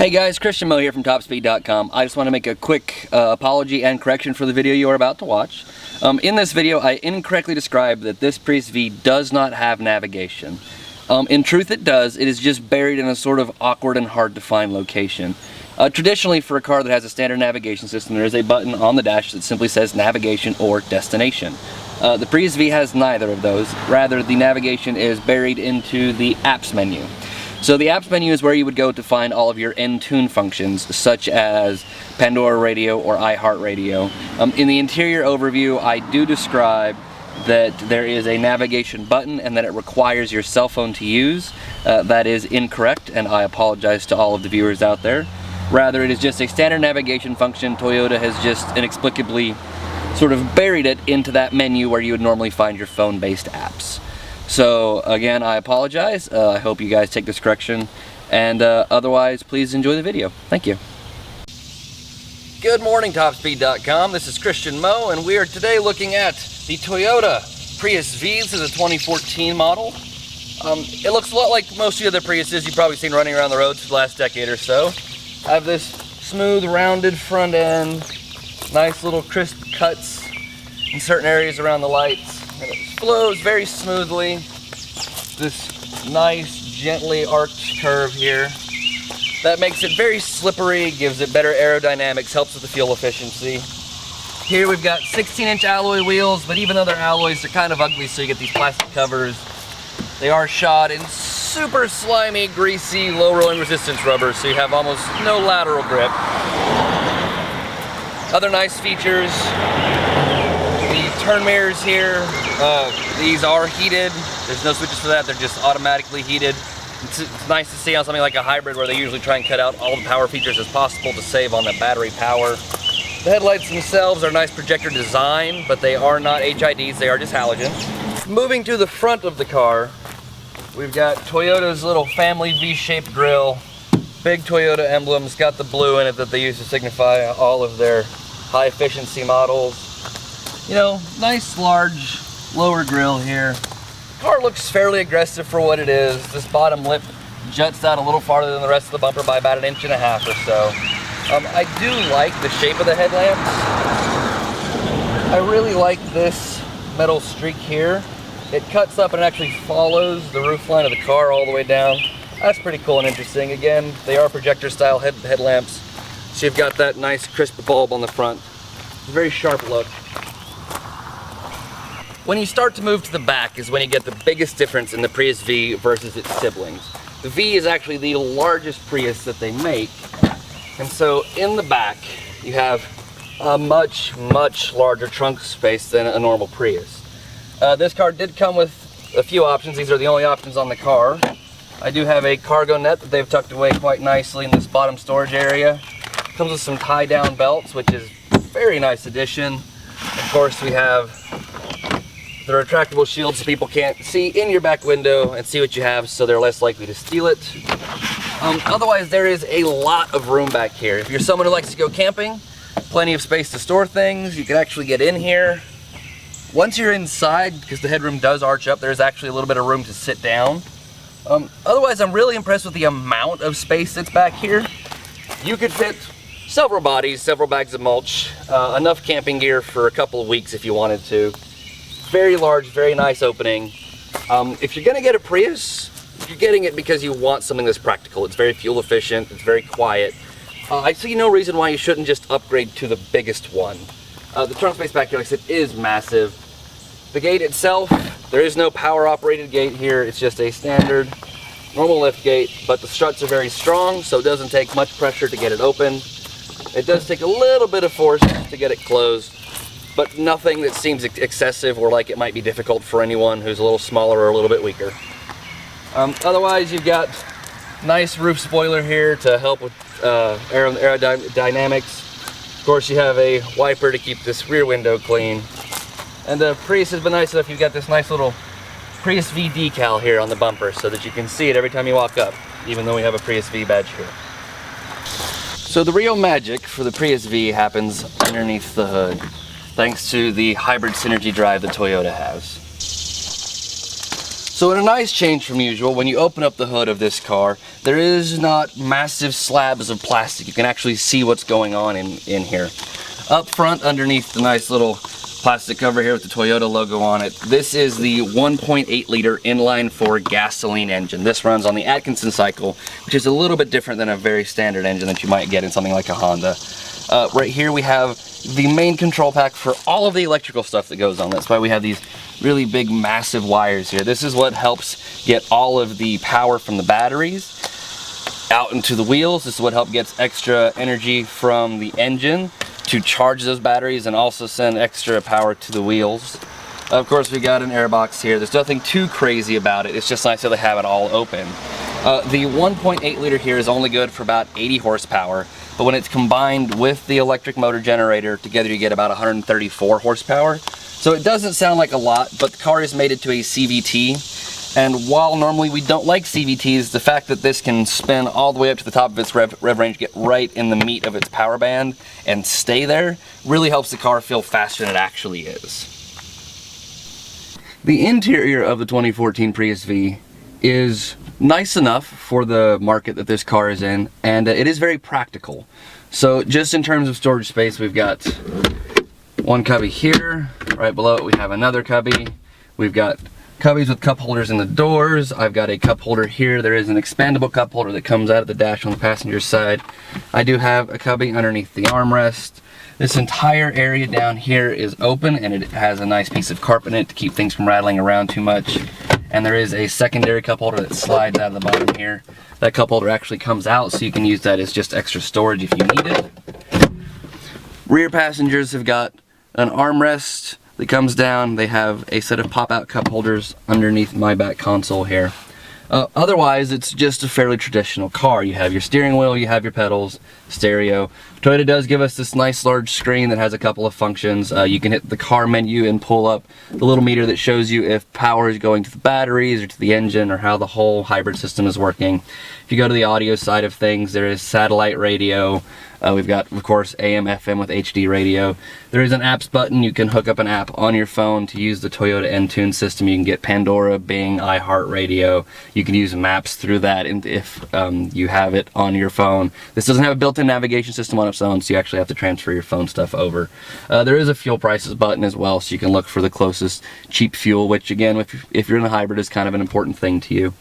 Hey guys, Christian Mo here from topspeed.com. I just want to make a quick apology and correction for the video you are about to watch. In this video, I incorrectly described that this Prius V does not have navigation. In truth, it does. It is just buried in a sort of awkward and hard to find location. Traditionally, for a car that has a standard navigation system, there is a button on the dash that simply says navigation or destination. The Prius V has neither of those. Rather, the navigation is buried into the apps menu. So the apps menu is where you would go to find all of your in-tune functions, such as Pandora Radio or iHeartRadio. In the interior overview, I do describe that there is a navigation button and that it requires your cell phone to use. That is incorrect, and I apologize to all of the viewers out there. Rather, it is just a standard navigation function. Toyota has just inexplicably sort of buried it into that menu where you would normally find your phone-based apps. So again, I apologize. I hope you guys take this correction, and otherwise, please enjoy the video. Thank you. Good morning, topspeed.com. This is Christian Mo, and we are today looking at the Toyota Prius V. This is a 2014 model. It looks a lot like most of the other Priuses you've probably seen running around the roads for the last decade or so. I have this smooth, rounded front end, nice little crisp cuts in certain areas around the lights. And it flows very smoothly. This nice, gently arched curve here. That makes it very slippery, gives it better aerodynamics, helps with the fuel efficiency. Here we've got 16-inch alloy wheels, but even though they're alloys, they're kind of ugly, so you get these plastic covers. They are shod in super slimy, greasy, low rolling resistance rubber, so you have almost no lateral grip. Other nice features. The turn mirrors here, these are heated. There's no switches for that, they're just automatically heated. It's nice to see on something like a hybrid where they usually try and cut out all the power features as possible to save on the battery power. The headlights themselves are nice projector design, but they are not HIDs, they are just halogens. Moving to the front of the car, we've got Toyota's little family V-shaped grille. Big Toyota emblems, got the blue in it that they use to signify all of their high efficiency models. You know, nice large lower grille here. The car looks fairly aggressive for what it is. This bottom lip juts out a little farther than the rest of the bumper by about 1.5 inches or so. I do like the shape of the headlamps. I really like this metal streak here. It cuts up and actually follows the roof line of the car all the way down. That's pretty cool and interesting. Again, they are projector style headlamps. So you've got that nice crisp bulb on the front. It's a very sharp look. When you start to move to the back is when you get the biggest difference in the Prius V versus its siblings. The V is actually the largest Prius that they make, and so in the back you have a much, much larger trunk space than a normal Prius. This car did come with a few options. These are the only options on the car. I do have a cargo net that they've tucked away quite nicely in this bottom storage area. Comes with some tie-down belts, which is a very nice addition. Of course, we have the retractable shields so people can't see in your back window and see what you have, so they're less likely to steal it. Otherwise, there is a lot of room back here. If you're someone who likes to go camping, plenty of space to store things. You can actually get in here. Once you're inside, because the headroom does arch up, there's actually a little bit of room to sit down. Otherwise, I'm really impressed with the amount of space that's back here. You could fit several bodies, several bags of mulch, enough camping gear for a couple of weeks if you wanted to. Very large, very nice opening. If you're gonna get a Prius, you're getting it because you want something that's practical. It's very fuel efficient, it's very quiet. I see no reason why you shouldn't just upgrade to the biggest one. The trunk space back here, like I said, is massive. The gate itself, there is no power operated gate here. It's just a standard normal lift gate, but the struts are very strong, so it doesn't take much pressure to get it open. It does take a little bit of force to get it closed, but nothing that seems excessive or like it might be difficult for anyone who's a little smaller or a little bit weaker. Otherwise, you've got nice roof spoiler here to help with aerodynamics. Of course, you have a wiper to keep this rear window clean. And the Prius has been nice enough, you've got this nice little Prius V decal here on the bumper so that you can see it every time you walk up, even though we have a Prius V badge here. So the real magic for the Prius V happens underneath the hood, thanks to the hybrid synergy drive that Toyota has. So in a nice change from usual, when you open up the hood of this car, there is not massive slabs of plastic. You can actually see what's going on in here. Up front, underneath the nice little plastic cover here with the Toyota logo on it, this is the 1.8 liter inline-4 gasoline engine. This runs on the Atkinson cycle, which is a little bit different than a very standard engine that you might get in something like a Honda. Right here we have the main control pack for all of the electrical stuff that goes on. That's why we have these really big massive wires here. This is what helps get all of the power from the batteries out into the wheels. This is what helps get extra energy from the engine to charge those batteries and also send extra power to the wheels. Of course, we got an airbox here. There's nothing too crazy about it. It's just nice that they have it all open. The 1.8 liter here is only good for about 80 horsepower, but when it's combined with the electric motor generator, together you get about 134 horsepower. So it doesn't sound like a lot, but the car is mated to a CVT, and while normally we don't like CVTs, the fact that this can spin all the way up to the top of its rev range, get right in the meat of its power band, and stay there, really helps the car feel faster than it actually is. The interior of the 2014 Prius V is nice enough for the market that this car is in, and it is very practical. So just in terms of storage space, we've got one cubby here. Right below it we have another cubby. We've got cubbies with cup holders in the doors. I've got a cup holder here. There is an expandable cup holder that comes out of the dash on the passenger side. I do have a cubby underneath the armrest. This entire area down here is open, and it has a nice piece of carpet in it to keep things from rattling around too much. And there is a secondary cup holder that slides out of the bottom here. That cup holder actually comes out, so you can use that as just extra storage if you need it. Rear passengers have got an armrest that comes down. They have a set of pop-out cup holders underneath my back console here. Otherwise, it's just a fairly traditional car. You have your steering wheel, you have your pedals, stereo. Toyota does give us this nice large screen that has a couple of functions. You can hit the car menu and pull up the little meter that shows you if power is going to the batteries or to the engine, or how the whole hybrid system is working. If you go to the audio side of things, there is satellite radio. We've got, of course, AM, FM with HD radio. There is an apps button. You can hook up an app on your phone to use the Toyota Entune system. You can get Pandora, Bing, iHeartRadio. You can use maps through that if you have it on your phone. This doesn't have a built-in navigation system on its own, so you actually have to transfer your phone stuff over. There is a fuel prices button as well, so you can look for the closest cheap fuel, which again, if you're in a hybrid, is kind of an important thing to you.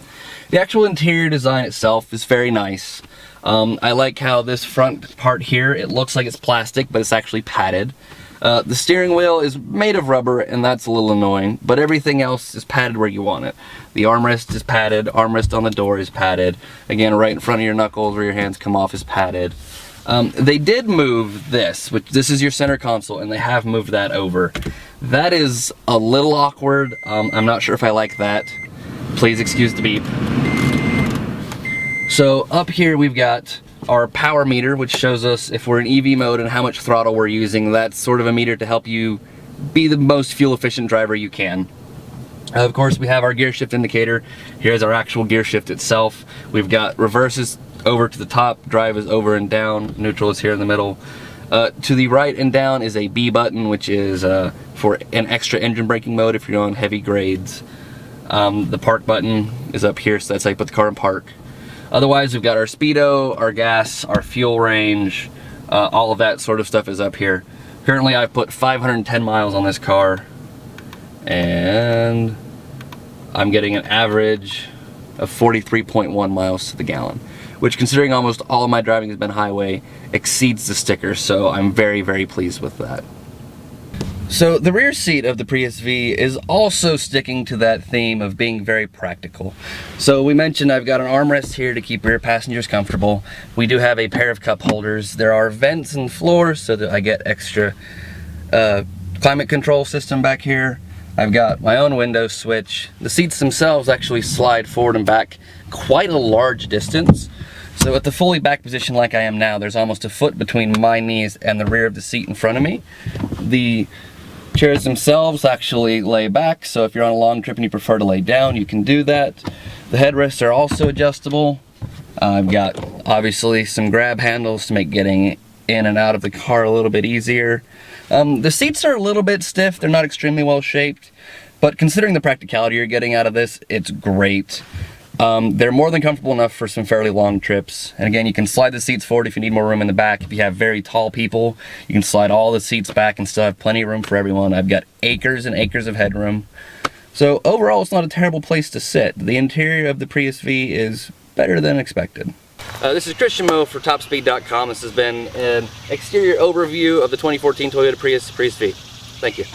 The actual interior design itself is very nice. I like how this front part here, it looks like it's plastic, but it's actually padded. The steering wheel is made of rubber, and that's a little annoying, but everything else is padded where you want it. The armrest is padded, armrest on the door is padded. Again, right in front of your knuckles where your hands come off is padded. They did move this, which this is your center console, and they have moved that over. That is a little awkward. I'm not sure if I like that. Please excuse the beep. So up here we've got our power meter, which shows us if we're in EV mode and how much throttle we're using. That's sort of a meter to help you be the most fuel efficient driver you can. Of course, we have our gear shift indicator. Here's our actual gear shift itself. We've got reverses over to the top, drive is over and down, neutral is here in the middle. To the right and down is a B button, which is for an extra engine braking mode if you're on heavy grades. The park button is up here, so that's how you put the car in park. Otherwise, we've got our speedo, our gas, our fuel range, all of that sort of stuff is up here. Currently, I've put 510 miles on this car, and I'm getting an average of 43.1 miles to the gallon, which, considering almost all of my driving has been highway, exceeds the sticker, so I'm very, very pleased with that. So the rear seat of the Prius V is also sticking to that theme of being very practical. So we mentioned I've got an armrest here to keep rear passengers comfortable. We do have a pair of cup holders. There are vents in the floor so that I get extra climate control system back here. I've got my own window switch. The seats themselves actually slide forward and back quite a large distance. So at the fully back position like I am now, there's almost a foot between my knees and the rear of the seat in front of me. The chairs themselves actually lay back, so if you're on a long trip and you prefer to lay down, you can do that. The headrests are also adjustable. I've got obviously some grab handles to make getting in and out of the car a little bit easier. The seats are a little bit stiff, they're not extremely well shaped, But considering the practicality you're getting out of this, it's great. They're more than comfortable enough for some fairly long trips. And again, you can slide the seats forward if you need more room in the back. If you have very tall people, you can slide all the seats back and still have plenty of room for everyone. I've got acres and acres of headroom. So overall, it's not a terrible place to sit. The interior of the Prius V is better than expected. This is Christian Moe for TopSpeed.com. This has been an exterior overview of the 2014 Toyota Prius V. Thank you.